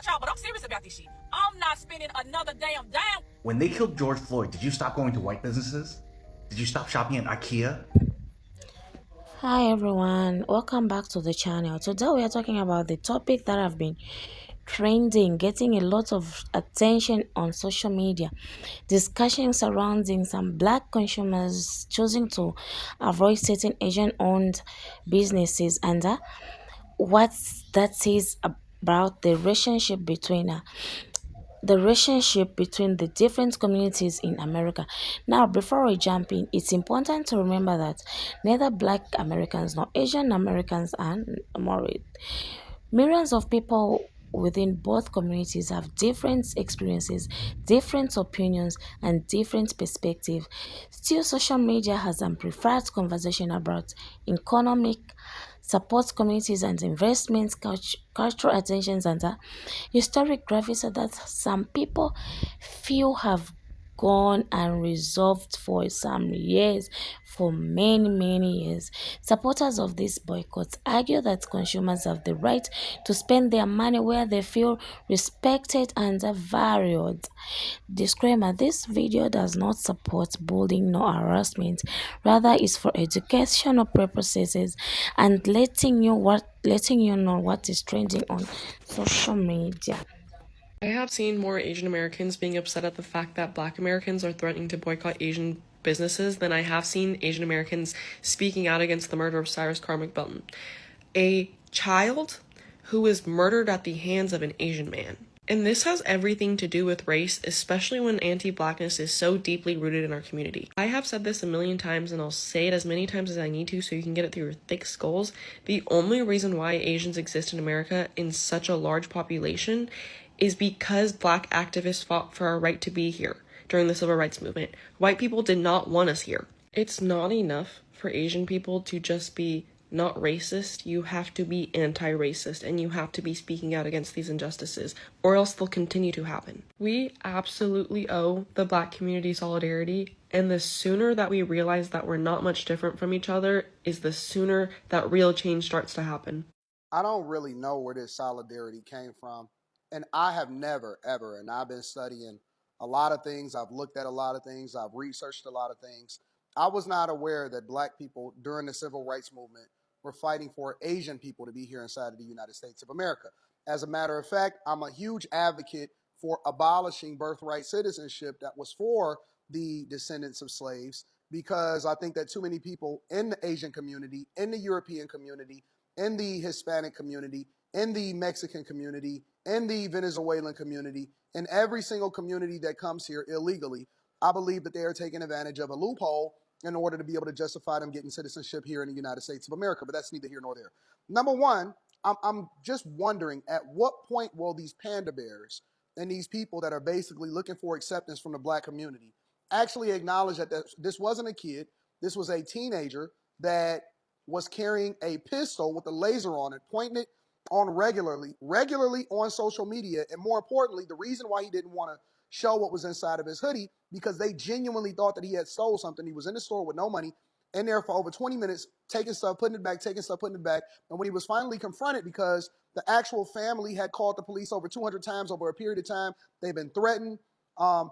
about y'all, but I'm serious about this shit. I'm not spending another damn dime. When they killed George Floyd, did you stop going to white businesses? Did you stop shopping at IKEA? Hi everyone, welcome back to the channel. Today we are talking about the topic that have been trending, getting a lot of attention on social media. Discussion surrounding some black consumers choosing to avoid certain Asian-owned businesses and what that says about the relationship between the different communities in America. Now, before we jump in, it's important to remember that neither Black Americans nor Asian Americans are married. Millions of people within both communities have different experiences, different opinions, and different perspectives. Still, social media has amplified conversation about economic support communities and investments, cultural attentions, and historic gravity that some people feel have gone unresolved for some years, for many years. Supporters of this boycott argue that consumers have the right to spend their money where they feel respected and valued. Disclaimer: this video does not support bullying nor harassment, rather is for educational purposes and letting you know what is trending on social media. I have seen more Asian Americans being upset at the fact that Black Americans are threatening to boycott Asian businesses than I have seen Asian Americans speaking out against the murder of Cyrus Carmick Belton, a child who was murdered at the hands of an Asian man. And this has everything to do with race, especially when anti-Blackness is so deeply rooted in our community. I have said this a million times and I'll say it as many times as I need to so you can get it through your thick skulls. The only reason why Asians exist in America in such a large population is because Black activists fought for our right to be here during the Civil Rights Movement. White people did not want us here. It's not enough for Asian people to just be not racist. You have to be anti-racist and you have to be speaking out against these injustices or else they'll continue to happen. We absolutely owe the Black community solidarity, and the sooner that we realize that we're not much different from each other is the sooner that real change starts to happen. I don't really know where this solidarity came from. And I have never, ever, and I've been studying a lot of things. I've looked at a lot of things. I've researched a lot of things. I was not aware that Black people during the Civil Rights Movement were fighting for Asian people to be here inside of the United States of America. As a matter of fact, I'm a huge advocate for abolishing birthright citizenship that was for the descendants of slaves, because I think that too many people in the Asian community, in the European community, in the Hispanic community, in the Mexican community, in the Venezuelan community, in every single community that comes here illegally, I believe that they are taking advantage of a loophole in order to be able to justify them getting citizenship here in the United States of America. But that's neither here nor there. Number one, I'm just wondering at what point will these panda bears and these people that are basically looking for acceptance from the Black community actually acknowledge that this wasn't a kid, this was a teenager that was carrying a pistol with a laser on it, pointing it on regularly on social media. And more importantly, the reason why he didn't want to show what was inside of his hoodie, because they genuinely thought that he had stole something. He was in the store with no money, in there for over 20 minutes, taking stuff, putting it back, taking stuff, putting it back. And when he was finally confronted, because the actual family had called the police over 200 times over a period of time, they've been threatened.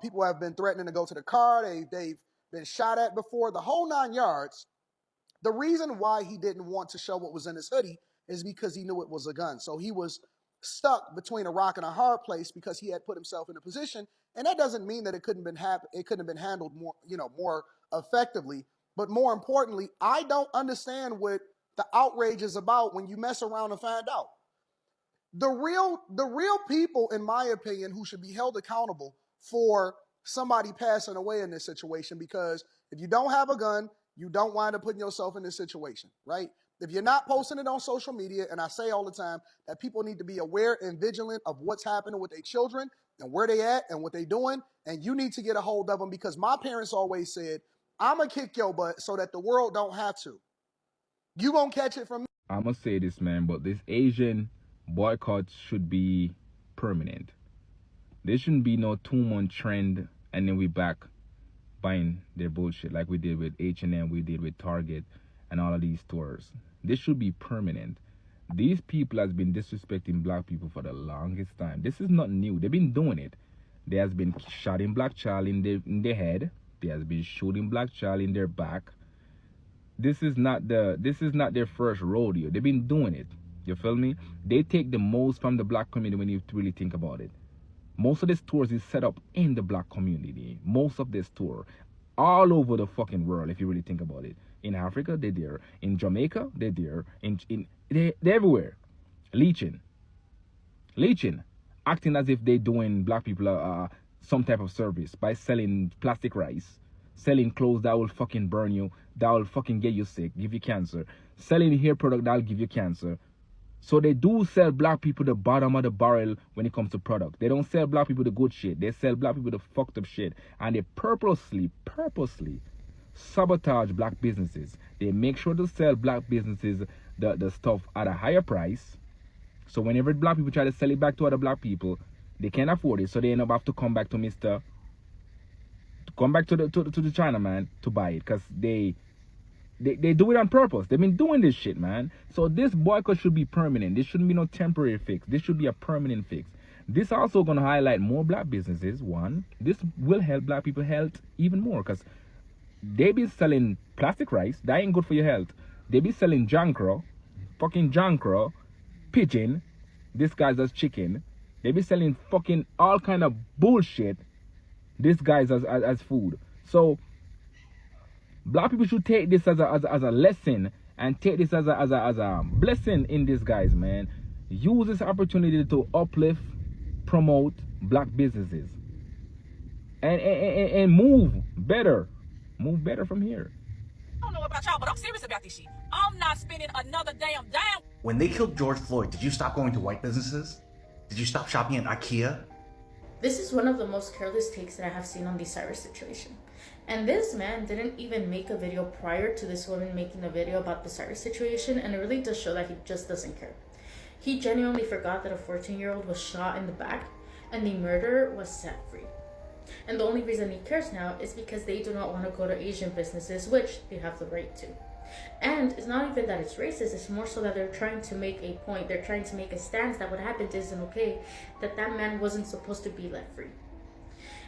People have been threatening to go to the car. They've been shot at before, the whole 9 yards. The reason why he didn't want to show what was in his hoodie is because he knew it was a gun. So he was stuck between a rock and a hard place because he had put himself in a position. And that doesn't mean that it couldn't have been handled more effectively. But more importantly, I don't understand what the outrage is about when you mess around and find out. The real people, in my opinion, who should be held accountable for somebody passing away in this situation, because if you don't have a gun, you don't wind up putting yourself in this situation, right? If you're not posting it on social media, and I say all the time that people need to be aware and vigilant of what's happening with their children and where they at and what they doing, and you need to get a hold of them, because my parents always said, I'm going to kick your butt so that the world don't have to. You going to catch it from me. I'm going to say this, man, but this Asian boycott should be permanent. There shouldn't be no 2-month trend and then we back buying their bullshit like we did with H&M, we did with Target and all of these stores. This should be permanent. These people has been disrespecting black people for the longest time. This is not new. They've been doing it. There has been shooting black child in their head. There has been shooting black child in their back. This is not their first rodeo. They've been doing it. You feel me? They take the most from the black community when you really think about it. Most of these tours is set up in the black community. Most of this tour, all over the fucking world, if you really think about it. In Africa, they're there. In Jamaica, they're there. They're everywhere. Leeching, acting as if they're doing black people some type of service by selling plastic rice, selling clothes that will fucking burn you, that will fucking get you sick, give you cancer, selling hair product that will give you cancer. So they do sell black people the bottom of the barrel when it comes to product. They don't sell black people the good shit. They sell black people the fucked up shit. And they purposely sabotage black businesses. They make sure to sell black businesses the stuff at a higher price. So whenever black people try to sell it back to other black people, they can't afford it. So they end up have to come back to the Chinaman to buy it, because they do it on purpose. They've been doing this shit, man. So this boycott should be permanent. This shouldn't be no temporary fix. This should be a permanent fix. This also going to highlight more black businesses. One, this will help black people health even more, because they be selling plastic rice. That ain't good for your health. They be selling fucking jankro, pigeon, disguised as chicken. They be selling fucking all kind of bullshit disguised as food. So black people should take this as a lesson, and take this as a blessing in disguise, man. Use this opportunity to uplift, promote black businesses, and move better from here. I don't know about y'all, but I'm serious about this shit. I'm not spending another damn dime. When they killed George Floyd, did you stop going to white businesses? Did you stop shopping at IKEA? This is one of the most careless takes that I have seen on the Cyrus situation. And this man didn't even make a video prior to this woman making a video about the Cyrus situation, and it really does show that he just doesn't care. He genuinely forgot that a 14-year-old was shot in the back and the murderer was set free. And the only reason he cares now is because they do not want to go to Asian businesses, which they have the right to. And it's not even that it's racist, it's more so that they're trying to make a point, they're trying to make a stance that what happened isn't okay, that man wasn't supposed to be let free.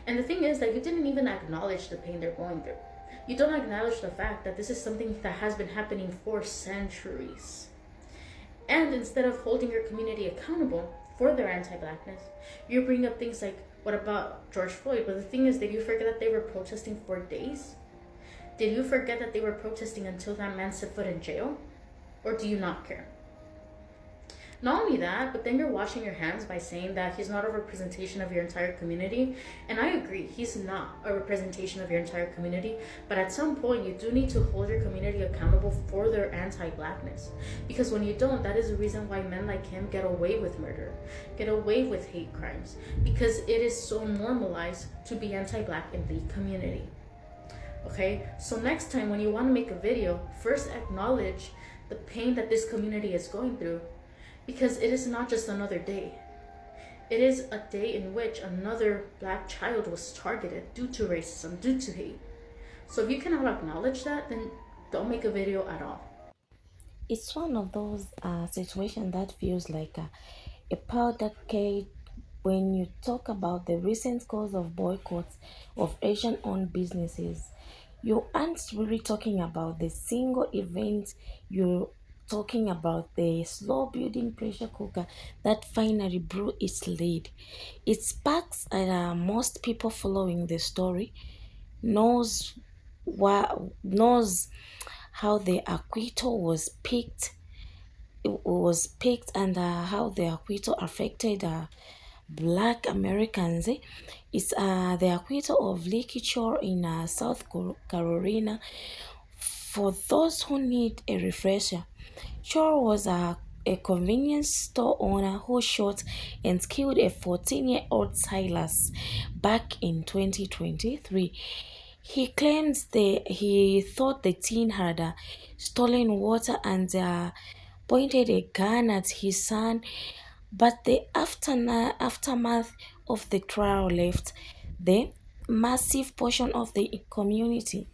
And the thing is that you didn't even acknowledge the pain they're going through. You don't acknowledge the fact that this is something that has been happening for centuries. And instead of holding your community accountable for their anti-blackness, you bring up things like, what about George Floyd? But the thing is, did you forget that they were protesting for days? Did you forget that they were protesting until that man set foot in jail? Or do you not care? Not only that, but then you're washing your hands by saying that he's not a representation of your entire community. And I agree, he's not a representation of your entire community. But at some point, you do need to hold your community accountable for their anti-blackness. Because when you don't, that is the reason why men like him get away with murder, get away with hate crimes. Because it is so normalized to be anti-black in the community. Okay, so next time when you want to make a video, first acknowledge the pain that this community is going through, because it is not just another day. It is a day in which another black child was targeted due to racism, due to hate. So if you cannot acknowledge that, then don't make a video at all. It's one of those situations that feels like a powder keg when you talk about the recent cause of boycotts of Asian-owned businesses. You aren't really talking about the single event, you're talking about the slow building pressure cooker that finally blew its lid. It sparks most people following the story knows knows how the acquittal was picked. It was picked, and how the acquittal affected Black Americans. It's the acquittal of Licky Chore in South Carolina. For those who need a refresher, Chore was a convenience store owner who shot and killed a 14-year-old Silas back in 2023. He claims he thought the teen had stolen water and pointed a gun at his son, but the aftermath of the trial left the massive portion of the community